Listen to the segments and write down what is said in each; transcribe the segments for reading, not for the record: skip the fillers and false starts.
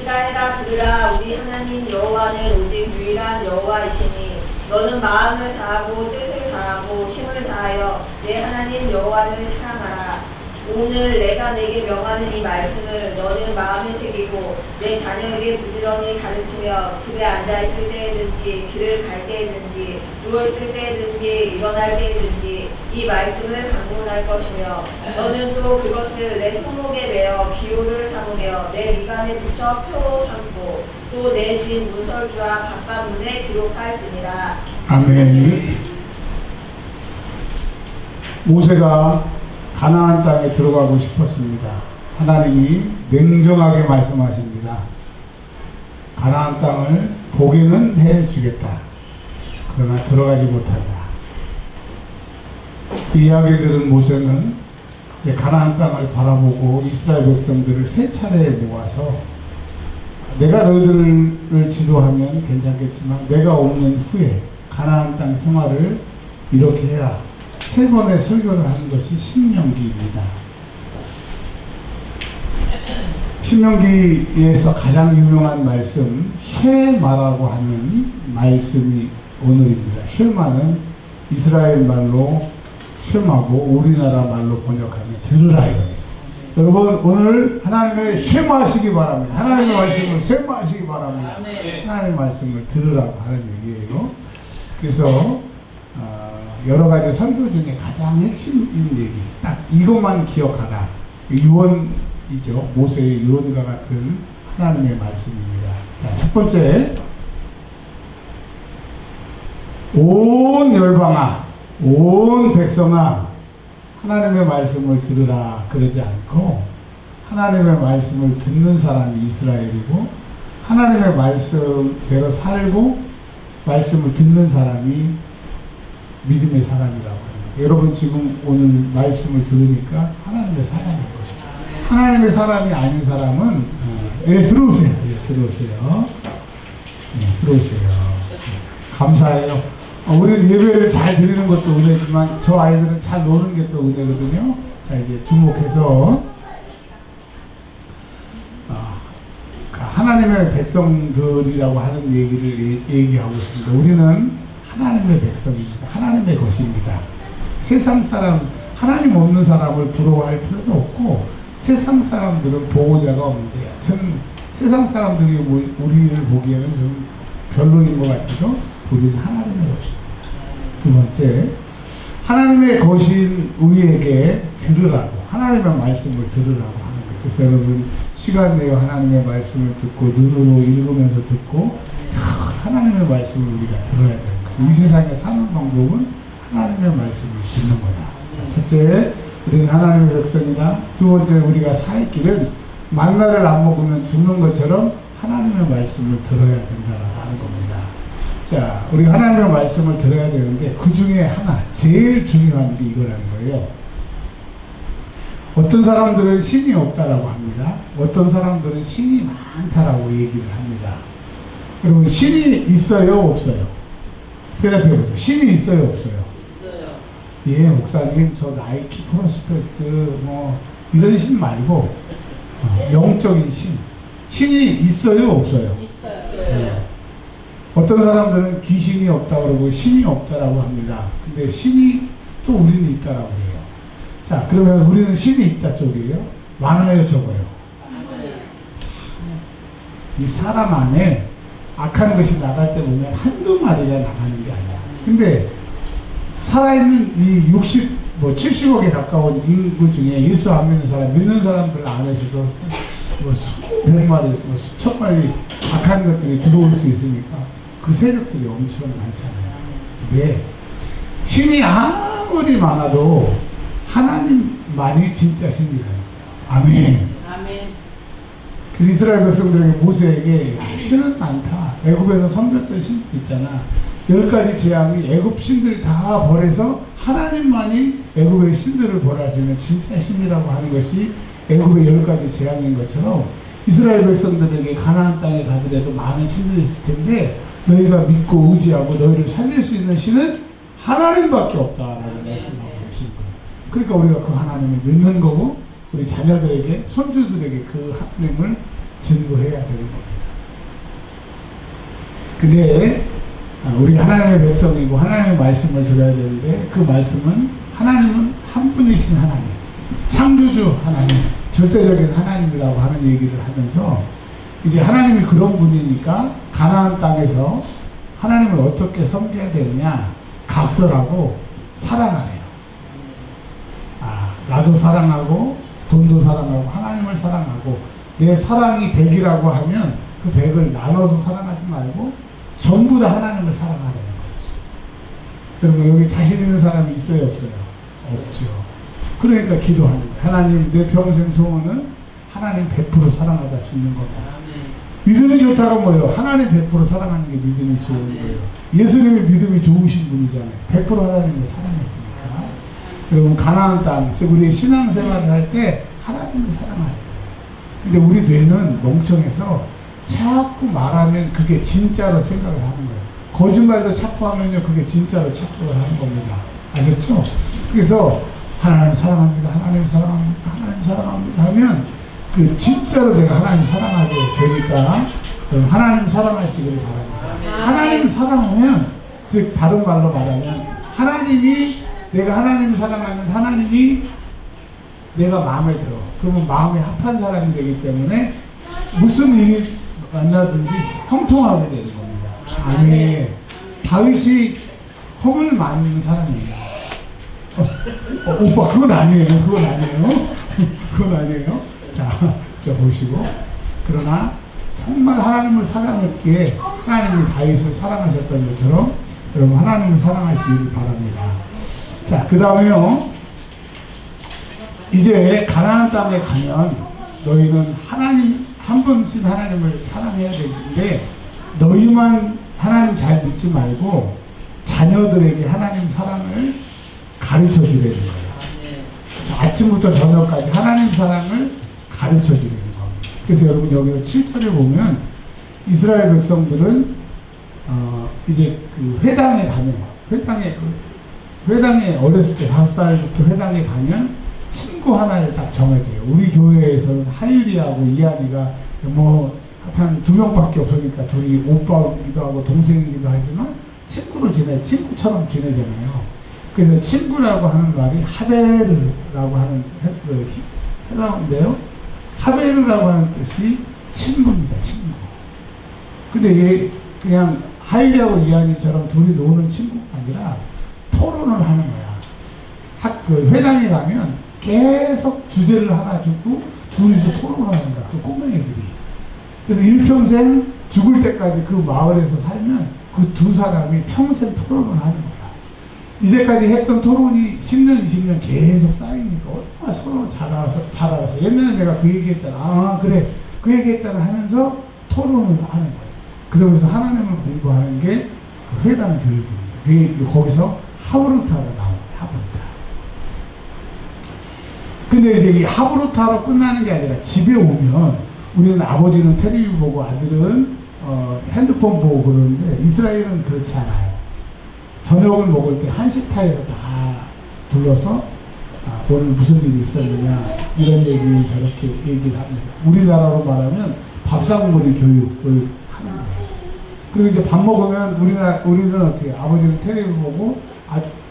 이스라엘아 들으라. 우리 하나님 여호와는 오직 유일한 여호와이시니 너는 마음을 다하고 뜻을 다하고 힘을 다하여 내 하나님 여호와를 사랑하라. 오늘 내가 내게 명하는 이 말씀을 너는 마음에 새기고 내 자녀에게 부지런히 가르치며 집에 앉아있을 때에든지 길을 갈 때에든지 누워있을 때에든지 일어날 때에든지 이 말씀을 강론할 것이며 너는 또 그것을 내 손목에 매어 기호를 삼으며 내 미간에 붙여 표로 삼고 또 내 진 문설주와 바깥문에 기록할지니라. 아멘. 모세가 가나안 땅에 들어가고 싶었습니다. 하나님이 냉정하게 말씀하십니다. 가나안 땅을 보게는 해주겠다. 그러나 들어가지 못한다. 그 이야기를 들은 모세는 이제 가나안 땅을 바라보고 이스라엘 백성들을 세 차례 모아서 내가 너희들을 지도하면 괜찮겠지만 내가 없는 후에 가나안 땅 생활을 이렇게 해라. 세 번의 설교를 하는 것이 신명기입니다. 신명기에서 가장 유명한 말씀 쉐마라고 하는 말씀이 오늘입니다. 쉐마는 이스라엘 말로 쉐마고 우리나라 말로 번역하면 들으라요. 여러분 오늘 하나님의 쉐마하시기 바랍니다. 하나님의 말씀을 쉐마하시기 바랍니다. 하나님의 말씀을 들으라고 하는 얘기예요. 그래서 여러 가지 설교 중에 가장 핵심인 얘기, 딱 이것만 기억하라. 유언이죠. 모세의 유언과 같은 하나님의 말씀입니다. 자, 첫 번째, 온 열방아, 온 백성아, 하나님의 말씀을 들으라 그러지 않고 하나님의 말씀을 듣는 사람이 이스라엘이고 하나님의 말씀대로 살고 말씀을 듣는 사람이 믿음의 사람이라고 합니다. 여러분 지금 오늘 말씀을 들으니까 하나님의 사람인 거죠. 하나님의 사람이 아닌 사람은 들어오세요. 들어오세요. 들어오세요. 감사해요. 우리는 예배를 잘 드리는 것도 은혜지만 저 아이들은 잘 노는 게 또 은혜거든요. 자, 이제 주목해서 하나님의 백성들이라고 하는 얘기를 얘기하고 있습니다. 우리는 하나님의 백성입니다. 하나님의 것입니다. 세상 사람, 하나님 없는 사람을 부러워할 필요도 없고 세상 사람들은 보호자가 없는데 저는 세상 사람들이 우리를 보기에는 좀 별로인 것 같아서 우리는 하나님의 것입니다. 두 번째, 하나님의 것인 우리에게 들으라고, 하나님의 말씀을 들으라고 하는 거예요. 그래서 여러분 시간 내어 하나님의 말씀을 듣고 눈으로 읽으면서 듣고 하나님의 말씀을 우리가 들어야 되는 거예요. 이 세상에 사는 방법은 하나님의 말씀을 듣는 거다. 첫째, 우리는 하나님의 백성이다. 두 번째, 우리가 살 길은 만나를 안 먹으면 죽는 것처럼 하나님의 말씀을 들어야 된다고 하는 겁니다. 자, 우리가 하나님의 말씀을 들어야 되는데 그 중에 하나, 제일 중요한 게 이거라는 거예요. 어떤 사람들은 신이 없다라고 합니다. 어떤 사람들은 신이 많다라고 얘기를 합니다. 여러분, 신이 있어요, 없어요? 대답해보세요. 신이 있어요, 없어요? 있어요. 예, 목사님, 저 나이키 프로스펙스 뭐 이런 신 말고 영적인 신. 신이 있어요, 없어요? 있어요. 네. 어떤 사람들은 귀신이 없다 그러고 신이 없다라고 합니다. 근데 신이 또 우리는 있다라고 해요. 자, 그러면 우리는 신이 있다 쪽이에요? 많아요, 적어요? 이 사람 안에 악한 것이 나갈 때 보면 한두 마리가 나가는 게 아니야. 근데 살아있는 이 70억에 가까운 인구 중에 예수 안 믿는 사람, 믿는 사람들 안에서도 뭐 수백 마리, 뭐 수천 마리 악한 것들이 들어올 수 있으니까 그 세력들이 엄청 많잖아요. 근데 신이 아무리 많아도 하나님만이 진짜 신이라는 거예요. 아멘. 아멘. 그래서 이스라엘 백성들에게 모세에게 신은 많다. 애굽에서 섬겼던 신도 있잖아. 10가지 재앙이 애굽 신들 다 벌해서 하나님만이 애굽의 신들을 벌할 수 있는 진짜 신이라고 하는 것이 애굽의 10가지 재앙인 것처럼 이스라엘 백성들에게 가나안 땅에 가더라도 많은 신들이 있을 텐데 너희가 믿고 의지하고 너희를 살릴 수 있는 신은 하나님밖에 없다라고 말씀하고 계신 거예요. 그러니까 우리가 그 하나님을 믿는 거고 우리 자녀들에게 손주들에게 그 하나님을 증거해야 되는 겁니다. 근데 우리 하나님의 백성이고 하나님의 말씀을 들어야 되는데 그 말씀은 하나님은 한 분이신 하나님, 창조주 하나님, 절대적인 하나님이라고 하는 얘기를 하면서 이제 하나님이 그런 분이니까 가나안 땅에서 하나님을 어떻게 섬겨야 되느냐, 각설하고 사랑하래요. 나도 사랑하고 돈도 사랑하고 하나님을 사랑하고 내 사랑이 100이라고 하면 그 100을 나눠서 사랑하지 말고 전부 다 하나님을 사랑하라는 거죠. 여러분 여기 자신 있는 사람이 있어요 없어요? 없죠. 그러니까 기도하는 거예요. 하나님 내 평생 소원은 하나님 100% 사랑하다 죽는 겁니다. 믿음이 좋다가 뭐예요? 하나님 100% 사랑하는 게 믿음이 좋은 거예요. 예수님의 믿음이 좋으신 분이잖아요. 100% 하나님을 사랑했으니까. 여러분 가나안 땅, 즉 우리 신앙생활을 할 때 하나님을 사랑하래요. 근데 우리 뇌는 멍청해서 자꾸 말하면 그게 진짜로 생각을 하는 거예요. 거짓말도 자꾸 하면요 그게 진짜로 착각을 하는 겁니다. 아셨죠? 그래서 하나님 사랑합니다, 하나님 사랑합니다, 하나님 사랑합니다 하면 그 진짜로 내가 하나님 사랑하게 되니까 하나님 사랑하시기를 바랍니다. 하나님 사랑하면, 즉 다른 말로 말하면 하나님이, 내가 하나님 사랑하면 하나님이 내가 마음에 들어. 그러면 마음이 합한 사람이 되기 때문에 무슨 일이 만나든지 형통하게 되는 겁니다. 아멘. 다윗이 험을 많은 사람이에요. 오빠 그건 아니에요. 그건 아니에요. 그건 아니에요. 자 보시고, 그러나 정말 하나님을 사랑했기에 하나님이 다윗을 사랑하셨던 것처럼 여러분 하나님을 사랑하시길 바랍니다. 자, 그 다음에요. 이제 가나안 땅에 가면 너희는 하나님 한 분씩 하나님을 사랑해야 되는데 너희만 하나님 잘 믿지 말고 자녀들에게 하나님 사랑을 가르쳐 주려는 거예요. 아침부터 저녁까지 하나님 사랑을 가르쳐 주려는 겁니다. 그래서 여러분 여기서 7절에 보면 이스라엘 백성들은 이제 그 회당에 가면, 회당에 어렸을 때 5살부터 회당에 가면 친구 하나를 딱 정해줘요. 우리 교회에서는 하율이하고 이한이가 뭐 한 2명밖에 없으니까 둘이 오빠이기도 하고 동생이기도 하지만 친구처럼 지내잖아요. 그래서 친구라고 하는 말이 하베르라고 하는 헬라어인데요. 하베르라고 하는 뜻이 친구입니다. 친구. 근데 얘 그냥 하율이하고 이한이처럼 둘이 노는 친구가 아니라 토론을 하는 거야. 그 회당에 가면 계속 주제를 하나 주고 둘이서 토론을 하는 거야. 그 꼬맹이들이. 그래서 일평생 죽을 때까지 그 마을에서 살면 그 두 사람이 평생 토론을 하는 거야. 이제까지 했던 토론이 10년, 20년 계속 쌓이니까 얼마나 서로 잘 알아서. 옛날에 내가 그 얘기 했잖아. 그래. 그 얘기 했잖아 하면서 토론을 하는 거야. 그러면서 하나님을 공부하는 게 회당 교육입니다. 거기서 하브루타가 나와요. 하브루타. 근데 이제 이 하브루타로 끝나는 게 아니라 집에 오면 우리는 아버지는 텔레비전 보고 아들은 핸드폰 보고 그러는데 이스라엘은 그렇지 않아요. 저녁을 먹을 때 한식타에서 다 둘러서 오늘 무슨 일이 있었느냐 이런 얘기 저렇게 얘기를 합니다. 우리나라로 말하면 밥상머리 교육을 하는 거예요. 그리고 이제 밥 먹으면 우리는 어떻게 해요? 아버지는 텔레비전 보고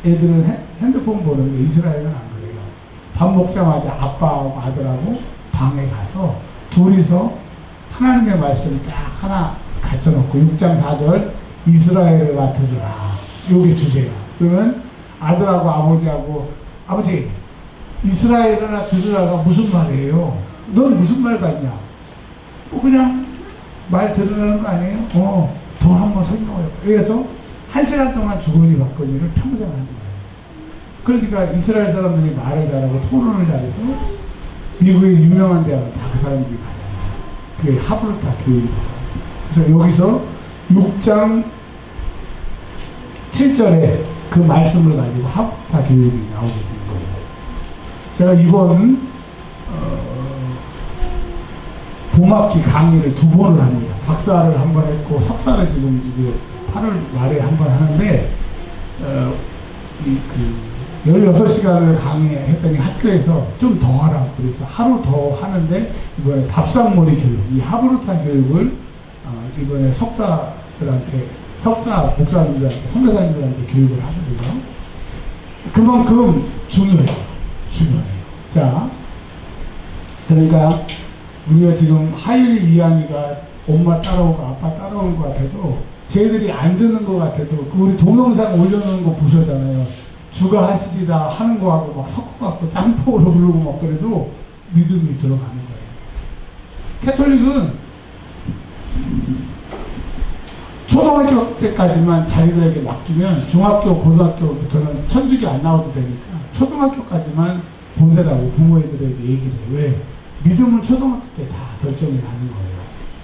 애들은 핸드폰 보는데 이스라엘은 안 그래요. 밥 먹자마자 아빠하고 아들하고 방에 가서 둘이서 하나님의 말씀 딱 하나 갖춰놓고 6장 4절 이스라엘아 들으라. 요게 주제야. 그러면 아들하고 아버지하고 아버지 이스라엘아 들으라가 무슨 말이에요? 넌 무슨 말 같냐? 뭐 그냥 말 들으라는 거 아니에요? 더 한번 설명해요. 그래서 1시간 동안 주거니 받거니를 평생 하는 거예요. 그러니까 이스라엘 사람들이 말을 잘하고 토론을 잘해서 미국의 유명한 대학은 다 그 사람들이 가잖아요. 그게 하브루타 교육입니다. 그래서 여기서 6장 7절에 그 말씀을 가지고 하브루타 교육이 나오게 된 거예요. 제가 이번 봄학기 강의를 2번을 합니다. 박사를 한 번 했고 석사를 지금 이제 8월 말에 한 번 하는데 16시간을 강의했더니 학교에서 좀 더 하라고 그래서 하루 더 하는데 이번에 밥상머리 교육, 이 하브루탄 교육을 이번에 석사 목사님들한테, 선교사님들한테 교육을 하거든요. 그만큼 중요해요. 자, 그러니까 우리가 지금 하율이 이한이가 엄마 따라오고 아빠 따라오는 것 같아도 쟤들이 안 듣는 것 같아도 우리 동영상 올려놓은 거 보셨잖아요. 주가 하시리다 하는 거하고 막 섞어갖고 짬뽕으로 부르고 막 그래도 믿음이 들어가는 거예요. 캐톨릭은 초등학교 때까지만 자기들에게 맡기면 중학교, 고등학교부터는 천주교 안 나와도 되니까 초등학교까지만 보내라고 부모들에게 얘기를 해요. 왜? 믿음은 초등학교 때 다 결정이 나는 거예요.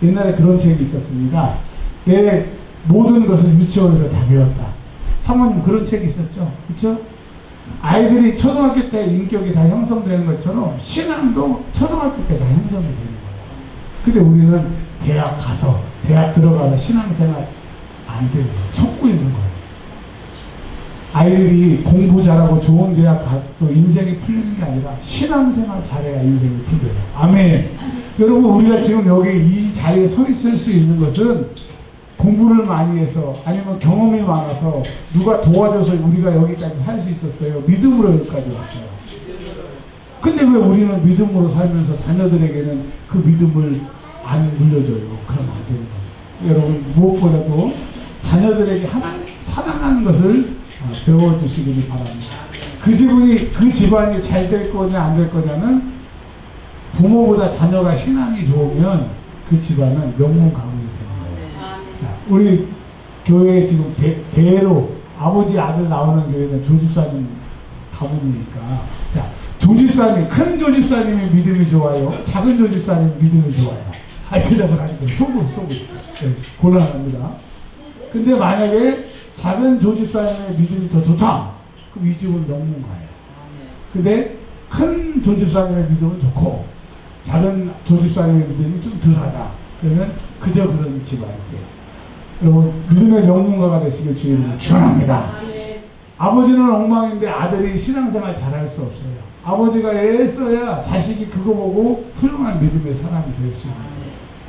옛날에 그런 책이 있었습니다. 내 모든 것을 유치원에서 다 배웠다. 사모님 그런 책이 있었죠. 그렇죠? 아이들이 초등학교 때 인격이 다 형성되는 것처럼 신앙도 초등학교 때 다 형성이 되는 거예요. 근데 우리는 대학 들어가서 신앙생활 안 되는 거예요. 속고 있는 거예요. 아이들이 공부 잘하고 좋은 대학 가도 인생이 풀리는 게 아니라 신앙생활 잘해야 인생이 풀려요. 아멘. 여러분 우리가 지금 여기 이 자리에 서 있을 수 있는 것은 공부를 많이 해서 아니면 경험이 많아서 누가 도와줘서 우리가 여기까지 살 수 있었어요. 믿음으로 여기까지 왔어요. 근데 왜 우리는 믿음으로 살면서 자녀들에게는 그 믿음을 안 물려줘요? 그러면 안 되는 거죠. 여러분 무엇보다도 자녀들에게 하나님 사랑하는 것을 배워주시기를 바랍니다. 그 집안이 잘 될 거냐 안 될 거냐는 부모보다 자녀가 신앙이 좋으면 그 집안은 명문 가문이 되는 거예요. 자, 우리 교회에 지금 대로 아버지 아들 나오는 교회는 조집사님 가문이니까 자 조집사님 큰 조집사님이 믿음이 좋아요? 작은 조집사님 믿음이 좋아요? 대답을 하니까 속으로 네, 곤란합니다. 근데 만약에 작은 조집사님의 믿음이 더 좋다. 그럼 이 집은 명문가예요. 근데 큰 조집사님의 믿음은 좋고 작은 조집사님의 믿음이 좀 덜하다. 그러면 그저 그런 집안이에요. 여러분 믿음의 명문가가 되시길 주님으로 축원합니다. 아버지는 엉망인데 아들이 신앙생활 잘할 수 없어요. 아버지가 애써야 자식이 그거 보고 훌륭한 믿음의 사람이 될 수 있는 거예요.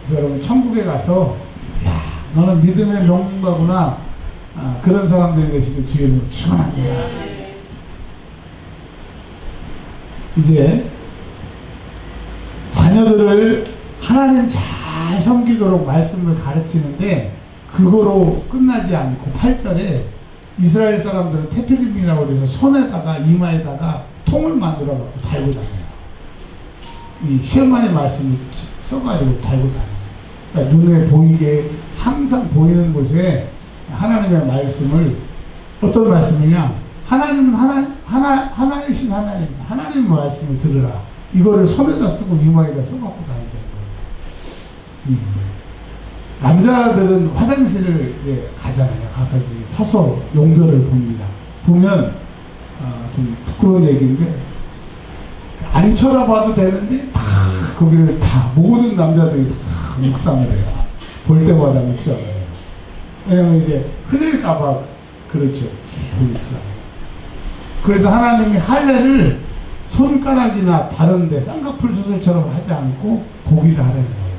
그래서 여러분 천국에 가서 야 너는 믿음의 명문가구나. 그런 사람들이 되시길 주님으로 축원합니다. 이제 자녀들을 하나님 잘 섬기도록 말씀을 가르치는데 그거로 끝나지 않고 8절에 이스라엘 사람들은 테필림이라고 해서 손에다가 이마에다가 통을 만들어 갖고 달고 다녀요. 이 쉐마의 말씀을 써가지고 달고 다녀요. 그러니까 눈에 보이게 항상 보이는 곳에 하나님의 말씀을 어떤 말씀이냐? 하나님은 하나이신 하나님입니다. 하나님의 말씀을 들으라. 이거를 손에다 쓰고 이마에다 써갖고 다니는 거예요. 남자들은 화장실을 이제 가잖아요. 가서 이제 서서 용변을 봅니다. 보면 좀 부끄러운 얘기인데 안 쳐다봐도 되는데 다 거기를 다 모든 남자들이 다 묵상을 해요. 볼 때마다 묵상을 해요. 왜냐면 이제 흘릴까봐 그렇죠. 그래서 하나님이 할례를 손가락이나 다른데 쌍꺼풀 수술처럼 하지 않고 보기를 하라는 거예요.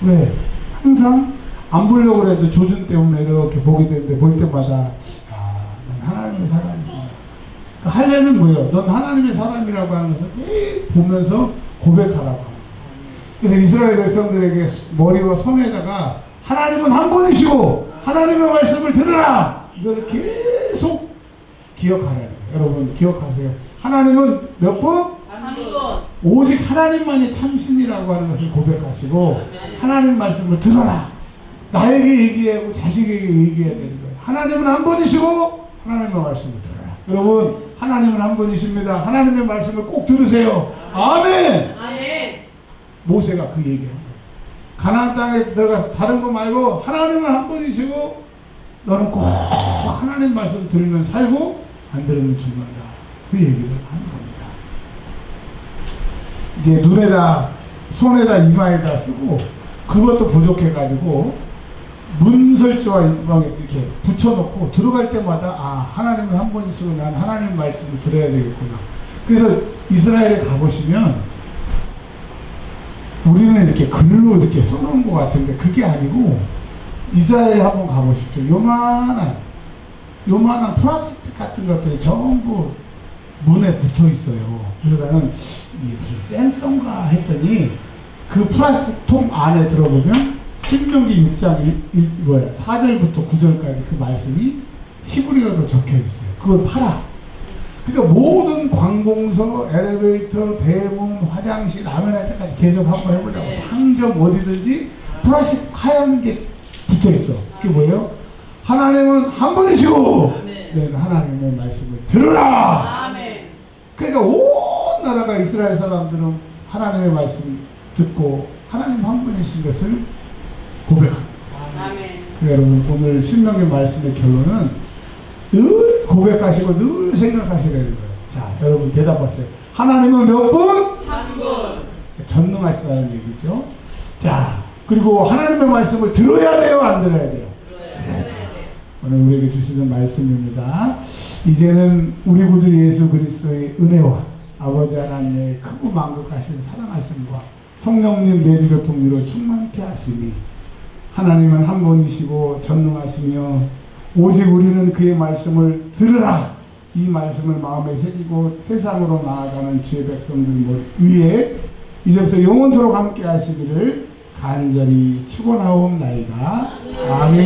왜? 항상 안 보려고 해도 조준 때문에 이렇게 보게 되는데 볼 때마다 난 하나님의 사람이야. 그 할례는 뭐예요? 넌 하나님의 사람이라고 하는 것을 보면서 고백하라고 합니다. 그래서 이스라엘 백성들에게 머리와 손에다가 하나님은 한 분이시고 하나님의 말씀을 들으라. 이걸 계속 기억하라는 거예요. 여러분 기억하세요. 하나님은 몇 분? 한 분. 오직 하나님만이 참신이라고 하는 것을 고백하시고 하나님 말씀을 들어라. 나에게 얘기하고 자식에게 얘기해야 되는 거예요. 하나님은 한 분이시고 하나님의 말씀을 들어라. 여러분 하나님은 한 분이십니다. 하나님의 말씀을 꼭 들으세요. 아멘. 아멘. 모세가 그 얘기한 거예요. 가나안 땅에 들어가서 다른 거 말고 하나님은 한 분이시고 너는 꼭 하나님 말씀 들으면 살고 안 들으면 죽는다. 그 얘기를 하는 겁니다. 이제 눈에다 손에다 이마에다 쓰고 그것도 부족해가지고 문설주와 막 이렇게 붙여놓고 들어갈 때마다 아 하나님을 한 번 있으면 난 하나님 말씀을 들어야 되겠구나. 그래서 이스라엘에 가보시면 우리는 이렇게 글로 이렇게 써놓은 것 같은데 그게 아니고 이스라엘에 한번 가보십시오. 요만한 플라스틱 같은 것들이 전부 문에 붙어 있어요. 그래서 나는 이게 무슨 센서인가 했더니 그 플라스틱 통 안에 들어보면 신명기 6장 4절부터 9절까지 그 말씀이 히브리어로 적혀 있어요. 그걸 팔아. 그러니까 모든 관공서, 엘리베이터, 대문, 화장실, 라면 할 때까지 계속 한번 해보려고 상점 어디든지 플라스틱 하얀 게 붙어 있어. 그게 뭐예요? 하나님은 한 분이시고 네, 하나님의 말씀을 들으라. 아멘. 그러니까 온 나라가 이스라엘 사람들은 하나님의 말씀 듣고 하나님 한 분이신 것을 고백합니다. 아멘. 여러분 오늘 신명기 말씀의 결론은 늘 고백하시고 늘 생각하시라는 거예요. 자 여러분 대답하세요. 하나님은 몇 분? 한 분. 전능하시다는 얘기죠. 자 그리고 하나님의 말씀을 들어야 돼요, 안 들어야 돼요? 들어야 돼요. 오늘 우리에게 주시는 말씀입니다. 이제는 우리 구주 예수 그리스도의 은혜와 아버지 하나님의 크고 만극하신 사랑하심과 성령님 내주교통으로 충만케 하시니 하나님은 한 분이시고 전능하시며 오직 우리는 그의 말씀을 들으라 이 말씀을 마음에 새기고 세상으로 나아가는 주의 백성들 위에 이제부터 영원토록 함께 하시기를 간절히 축원하옵나이다. 아멘.